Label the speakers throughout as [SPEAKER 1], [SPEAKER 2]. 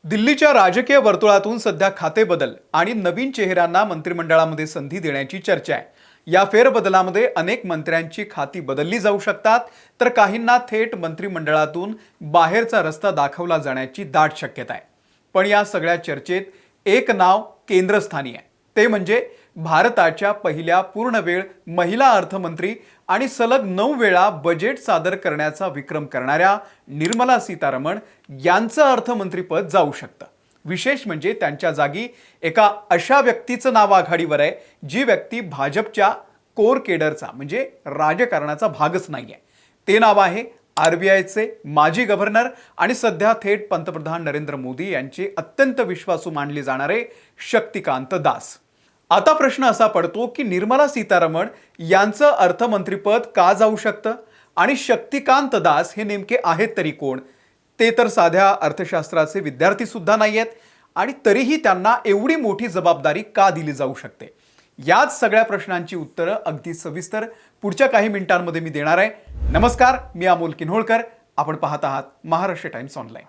[SPEAKER 1] दिल्लीच्या राजकीय वर्तुळातून सध्या खाते बदल आणि नवीन चेहऱ्यांना मंत्रिमंडळामध्ये संधी देण्याची चर्चा आहे। या फेरबदलामध्ये अनेक मंत्र्यांची खाती बदलली जाऊ शकतात, तर काहींना थेट मंत्रिमंडळातून बाहेरचा रस्ता दाखवला जाण्याची दाट शक्यता आहे। पण या सगळ्या चर्चेत एक नाव केंद्रस्थानी आहे, ते म्हणजे भारताच्या पहिल्या पूर्णवेळ महिला अर्थमंत्री आणि सलग 9 वेळा बजेट सादर करण्याचा विक्रम करणाऱ्या निर्मला सीतारमण यांचं अर्थमंत्रीपद जाऊ शकतं। विशेष म्हणजे त्यांच्या जागी एका अशा व्यक्तीचं नाव आघाडीवर आहे, जी व्यक्ती भाजपच्या कोर केडरचा म्हणजे राजकारणाचा भागच नाहीये। ते नाव आहे आरबीआयचे माजी गव्हर्नर आणि सध्या थेट पंतप्रधान नरेंद्र मोदी यांचे अत्यंत विश्वासू मानले जाणारे शक्तिकांत दास। आता प्रश्न असा पडतो की निर्मला सीतारमण यांचं अर्थमंत्रीपद का जाऊ शकतं आणि शक्तिकांत दास हे नेमके आहेत तरी कोण? ते तर साध्या अर्थशास्त्राचे विद्यार्थी सुद्धा नाहीयेत आणि तरीही त्यांना एवढी मोठी जबाबदारी का दिली जाऊ शकते? याच सगळ्या प्रश्नांची उत्तरं अगदी सविस्तर पुढच्या काही मिनिटांमध्ये मी देणार आहे। नमस्कार, मी अमोल किन्होळकर, आपण पाहत आहात महाराष्ट्र टाइम्स ऑनलाईन।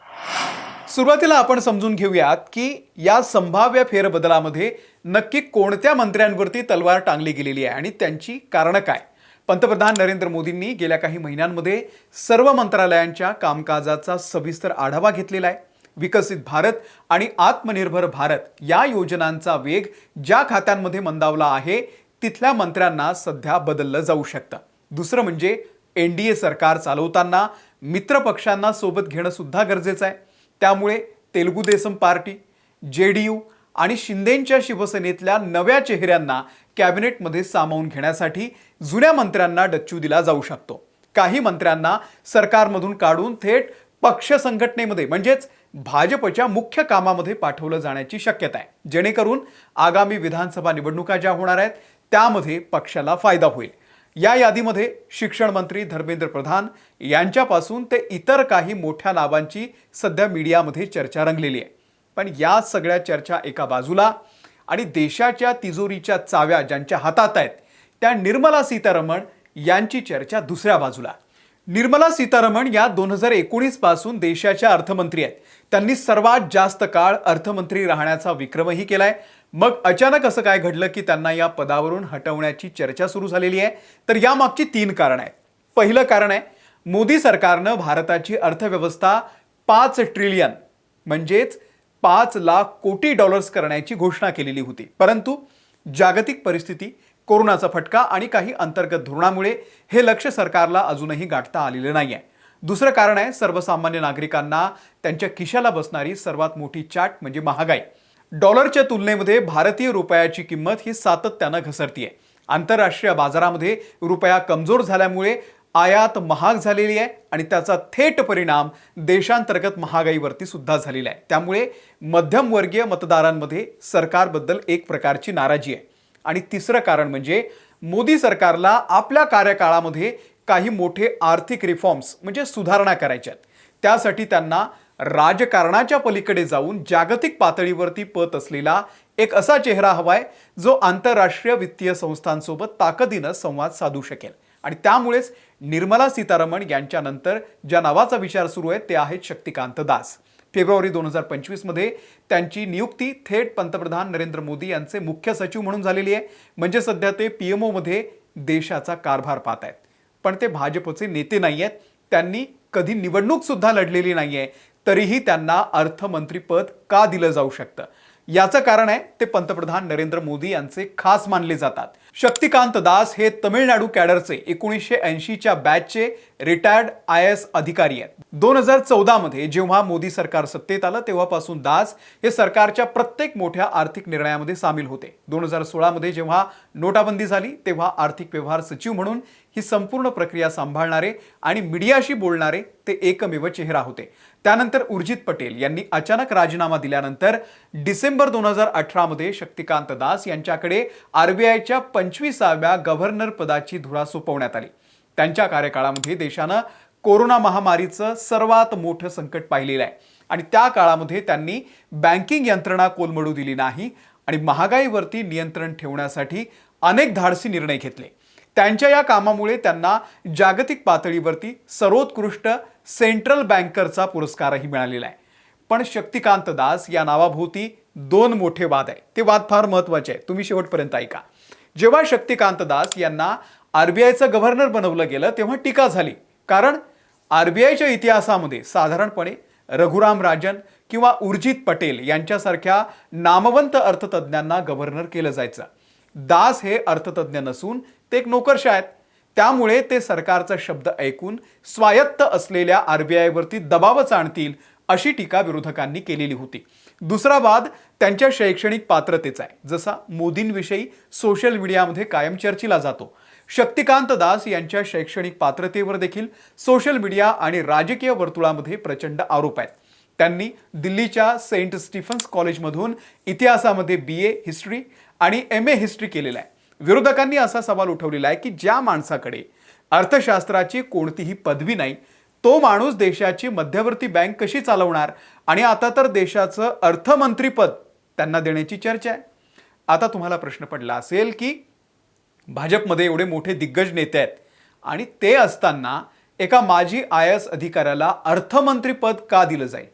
[SPEAKER 1] सुरुवातीला आपण समजून घेऊयात की या संभाव्य फेरबदलामध्ये नक्की कोणत्या मंत्र्यांवरती तलवार टांगली गेलेली आहे आणि त्यांची कारणं काय। पंतप्रधान नरेंद्र मोदींनी गेल्या काही महिन्यांमध्ये सर्व मंत्रालयांच्या कामकाजाचा सविस्तर आढावा घेतलेला आहे। विकसित भारत आणि आत्मनिर्भर भारत या योजनांचा वेग ज्या खात्यांमध्ये मंदावला आहे, तिथल्या मंत्र्यांना सध्या बदललं जाऊ शकतं। दुसरं म्हणजे एनडीए सरकार चालवताना मित्र पक्षांना सोबत घेणं सुद्धा गरजेचं आहे। त्यामुळे तेलुगू देसम पार्टी, जेडीयू आणि शिंदेंच्या शिवसेनेतल्या नव्या चेहऱ्यांना कॅबिनेटमध्ये सामावून घेण्यासाठी जुन्या मंत्र्यांना डच्चू दिला जाऊ शकतो। काही मंत्र्यांना सरकारमधून काढून थेट पक्ष संघटनेमध्ये म्हणजेच भाजपच्या मुख्य कामामध्ये पाठवलं जाण्याची शक्यता आहे, जेणेकरून आगामी विधानसभा निवडणुका ज्या होणार आहेत त्यामध्ये पक्षाला फायदा होईल। या यादीमध्ये शिक्षण मंत्री धर्मेंद्र प्रधान यांच्यापासून ते इतर काही मोठ्या नावांची सध्या मीडियामध्ये चर्चा रंगलेली आहे। पण या सगळ्या चर्चा एका बाजूला आणि देशाच्या तिजोरीच्या चाव्या ज्यांच्या हातात आहेत त्या निर्मला सीतारमण यांची चर्चा दुसऱ्या बाजूला। निर्मला सीतारमण या 2019 पासून देशाच्या अर्थमंत्री आहेत। त्यांनी सर्वात जास्त काळ अर्थमंत्री राहण्याचा विक्रमही केलाय। मग अचानक असं काय घडलं की त्यांना या पदावरून हटवण्याची चर्चा सुरू झालेली आहे? तर यामागची 3 कारणं आहेत। पहिलं कारण आहे, मोदी सरकारनं भारताची अर्थव्यवस्था 5 ट्रिलियन म्हणजेच 5 लाख कोटी डॉलर्स करण्याची घोषणा केलेली होती, परंतु जागतिक परिस्थिती, कोरोनाचा फटका आणि काही अंतर्गत धोरणामुळे हे लक्ष्य सरकारला अजूनही गाठता आलेलं नाहीये। दुसरं कारण आहे, सर्वसामान्य नागरिकांना त्यांच्या खिशाला बसणारी सर्वात मोठी चाट म्हणजे महागाई। डॉलरच्या तुलनेमध्ये भारतीय रुपयाची किंमत ही सातत्यानं घसरतीये। आंतरराष्ट्रीय बाजारामध्ये रुपया कमजोर झाल्यामुळे आयात महाग झालेली आहे आणि त्याचा थेट परिणाम देशांतर्गत महागाईवरती सुद्धा झालेला आहे। त्यामुळे मध्यमवर्गीय मतदारांमध्ये सरकारबद्दल एक प्रकारची नाराजी आहे। आणि तिसरं कारण म्हणजे मोदी सरकारला आपल्या कार्यकाळामध्ये काही मोठे आर्थिक रिफॉर्म्स म्हणजे सुधारणा करायच्या आहेत। त्यासाठी त्यांना राजकारणाच्या पलीकडे जाऊन जागतिक पातळीवरती पत असलेला एक असा चेहरा हवाय, जो आंतरराष्ट्रीय वित्तीय संस्थांसोबत ताकदीनं संवाद साधू शकेल। आणि त्यामुळेच निर्मला सीतारमण यांच्यानंतर ज्या नावाचा विचार सुरू आहे ते आहेत शक्तिकांत दास। फेब्रुवारी 2025 मध्ये त्यांची नियुक्ती थेट पंतप्रधान नरेंद्र मोदी यांचे मुख्य सचिव म्हणून झालेली आहे। म्हणजे सध्या ते पीएमओ मध्ये देशाचा कारभार पाहत आहेत। पण ते भाजपचे नेते नाही आहेत, त्यांनी कधी निवडणूक सुद्धा लढलेली नाहीये, तरीही त्यांना अर्थमंत्रीपद का दिलं जाऊ शकतं? याचं कारण आहे, ते पंतप्रधान नरेंद्र मोदी यांचे खास मानले जातात। शक्तिकांत दास हे तमिळनाडू कॅडरचे 1980च्या बॅचचे रिटायर्ड IAS अधिकारी आहेत। 2014 मध्ये जेव्हा मोदी सरकार सत्तेत आलं तेव्हापासून दास हे सरकारच्या प्रत्येक मोठ्या आर्थिक निर्णयामध्ये सामील होते। 2016 मध्ये जेव्हा नोटाबंदी झाली तेव्हा आर्थिक व्यवहार सचिव म्हणून ही संपूर्ण प्रक्रिया सांभाळणारे आणि मीडियाशी बोलणारे ते एकमेव चेहरा होते। त्यानंतर उर्जित पटेल यांनी अचानक राजीनामा दिल्यानंतर डिसेंबर 2018 मध्ये शक्तिकांत दास यांच्याकडे आरबीआयच्या 25व्या गव्हर्नर पदाची धुरा सोपवण्यात आली। त्यांच्या कार्यकाळामध्ये देशानं कोरोना महामारीचं सर्वात मोठं संकट पाहिलेलं आहे आणि त्या काळामध्ये त्यांनी बँकिंग यंत्रणा कोलमडू दिली नाही आणि महागाईवरती नियंत्रण ठेवण्यासाठी अनेक धाडसी निर्णय घेतले। त्यांच्या या कामामुळे त्यांना जागतिक पातळीवरती सर्वोत्कृष्ट सेंट्रल बँकरचा पुरस्कारही मिळालेला आहे। पण शक्तिकांत दास या नावाभोवती दोन मोठे वाद आहे. ते वाद फार महत्त्वाचे आहे, तुम्ही शेवटपर्यंत ऐका. जेव्हा शक्तिकांत दास यांना आरबीआयचं गव्हर्नर बनवलं गेलं तेव्हा टीका झाली, कारण आरबीआयच्या इतिहासामध्ये साधारणपणे रघुराम राजन किंवा उर्जित पटेल यांच्यासारख्या नामवंत अर्थतज्ञांना गव्हर्नर केलं जायचं. दास हे अर्थतज्ञ नसून ते एक नोकरशाह आहेत. त्यामुळे ते सरकारचा शब्द ऐकून स्वायत्त असलेल्या आरबीआयवरती दबावच आणतील अशी टीका विरोधकांनी केलेली होती. दुसरा वाद त्यांच्या शैक्षणिक पात्रतेचा आहे, जसा मोदींविषयी सोशल मीडियामध्ये कायम चर्चेला जातो. शक्तिकांत दास यांच्या शैक्षणिक पात्रतेवर देखील सोशल मीडिया आणि राजकीय वर्तुळामध्ये प्रचंड आरोप आहेत. त्यांनी दिल्लीच्या सेंट स्टीफन्स कॉलेजमधून इतिहासामध्ये BA हिस्ट्री आणि MA हिस्ट्री केलेला आहे. विरोधकांनी असा सवाल उठवलेला आहे की ज्या माणसाकडे अर्थशास्त्राची कोणतीही पदवी नाही, तो माणूस देशाची मध्यवर्ती बँक कशी चालवणार? आणि आता तर देशाचं अर्थमंत्रीपद त्यांना देण्याची चर्चा आहे. आता तुम्हाला प्रश्न पडला असेल की भाजपमध्ये एवढे मोठे दिग्गज नेते आहेत आणि ते असताना एका माजी IAS अधिकाऱ्याला अर्थमंत्रीपद का दिलं जाईल?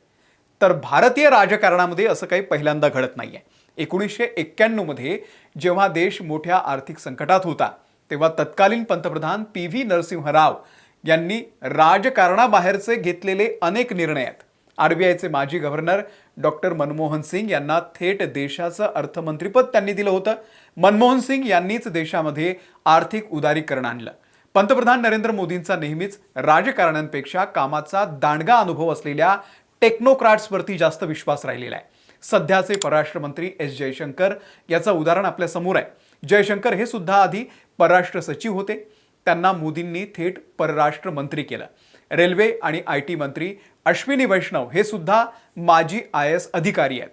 [SPEAKER 1] तर भारतीय राजकारणामध्ये असं काही पहिल्यांदा घडत नाहीये. 1991 मध्ये जेव्हा देश मोठ्या आर्थिक संकटात होता, तेव्हा तत्कालीन पंतप्रधान PV नरसिंह राव यांनी राजकारणाबाहेरचे घेतलेले अनेक निर्णय आहेत. आरबीआयचे माजी गव्हर्नर डॉक्टर मनमोहन सिंग यांना थेट देशाचं अर्थमंत्रीपद त्यांनी दिलं होतं. मनमोहन सिंग यांनीच देशामध्ये आर्थिक उदारीकरण आणलं. पंतप्रधान नरेंद्र मोदींचा नेहमीच राजकारण्यांपेक्षा कामाचा दांडगा अनुभव असलेल्या टेक्नोक्रॅट्सवरती जास्त विश्वास राहिलेला आहे. सध्याचे परराष्ट्र मंत्री S जयशंकर याचं उदाहरण आपल्या समोर आहे. जयशंकर हे सुद्धा आधी परराष्ट्र सचिव होते. त्यांना मोदींनी थेट परराष्ट्र मंत्री केलं. रेल्वे आणि IT मंत्री अश्विनी वैष्णव हे सुद्धा माजी IAS अधिकारी आहेत.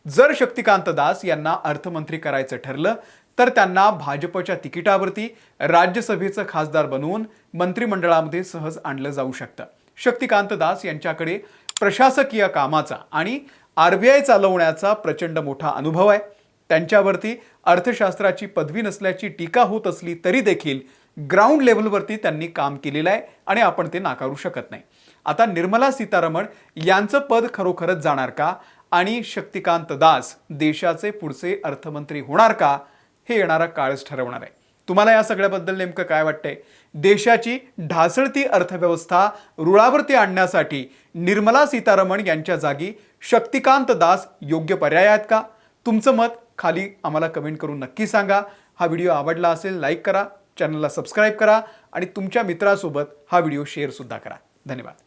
[SPEAKER 1] जर शक्तिकांत दास यांना अर्थमंत्री करायचं ठरलं तर त्यांना भाजपच्या तिकिटावरती राज्यसभेचं खासदार बनवून मंत्रिमंडळामध्ये सहज आणलं जाऊ शकतं. शक्तिकांत दास यांच्याकडे प्रशासकीय कामाचा आणि आरबीआय चालवण्याचा प्रचंड मोठा अनुभव आहे. त्यांच्यावरती अर्थशास्त्राची पदवी नसल्याची टीका होत असली तरी देखील ग्राउंड लेव्हलवरती त्यांनी काम केलेलं आहे आणि आपण ते नाकारू शकत नाही. आता निर्मला सीतारमण यांचं पद खरोखरच जाणार का आणि शक्तिकांत दास देशाचे पुढचे अर्थमंत्री होणार का, हे येणारा काळच ठरवणार आहे. तुम्हाला या सगळ्याबद्दल नेमकं काय वाटतंय? देशाची ढासळती अर्थव्यवस्था रुळावरती आणण्यासाठी निर्मला सीतारमण यांच्या जागी शक्तिकांत दास योग्य पर्याय आहेत का? तुमचं मत खाली आम्हाला कमेंट करून नक्की सांगा. हा व्हिडिओ आवडला असेल लाईक करा, चॅनलला सबस्क्राईब करा आणि तुमच्या मित्रासोबत हा व्हिडिओ शेअर सुद्धा करा. धन्यवाद.